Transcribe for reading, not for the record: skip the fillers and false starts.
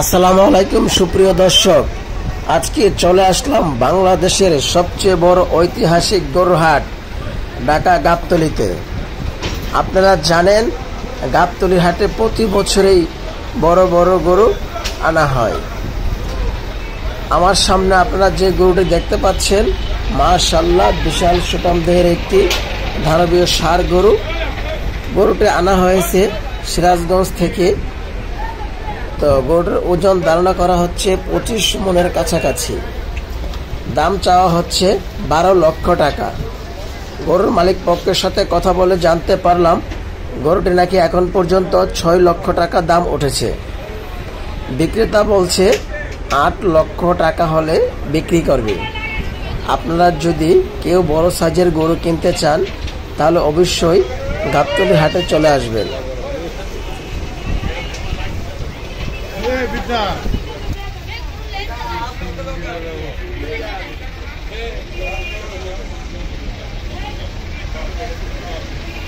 আসসালামু আলাইকুম সুপ্রিয় দর্শক, আজকে চলে আসলাম বাংলাদেশের সবচেয়ে বড় ঐতিহাসিক গরুর হাট ঢাকা গাবতলীতে। আপনারা জানেন গাবতলী হাটে প্রতি বছরেই বড় বড় গরু আনা হয়। আমার সামনে আপনারা যে গরুটি দেখতে পাচ্ছেন, মাশাআল্লাহ বিশাল সুঠাম দেহের একটি ধারবীয় ষাঁড় গরু। গরুটি আনা হয়েছে সিরাজগঞ্জ থেকে। তো গরুটার ওজন ধারণা করা হচ্ছে 25 মনের কাছাকাছি। দাম চাওয়া হচ্ছে 12 লক্ষ টাকা। গরুর মালিক পক্ষের সাথে কথা বলে জানতে পারলাম গরুটি নাকি এখন পর্যন্ত 6 লক্ষ টাকা দাম উঠেছে। বিক্রেতা বলছে 8 লক্ষ টাকা হলে বিক্রি করবে। আপনারা যদি কেউ বড় সাইজের গরু কিনতে চান তাহলে অবশ্যই গাবতলী হাটে চলে আসবেন। Hey, Vita!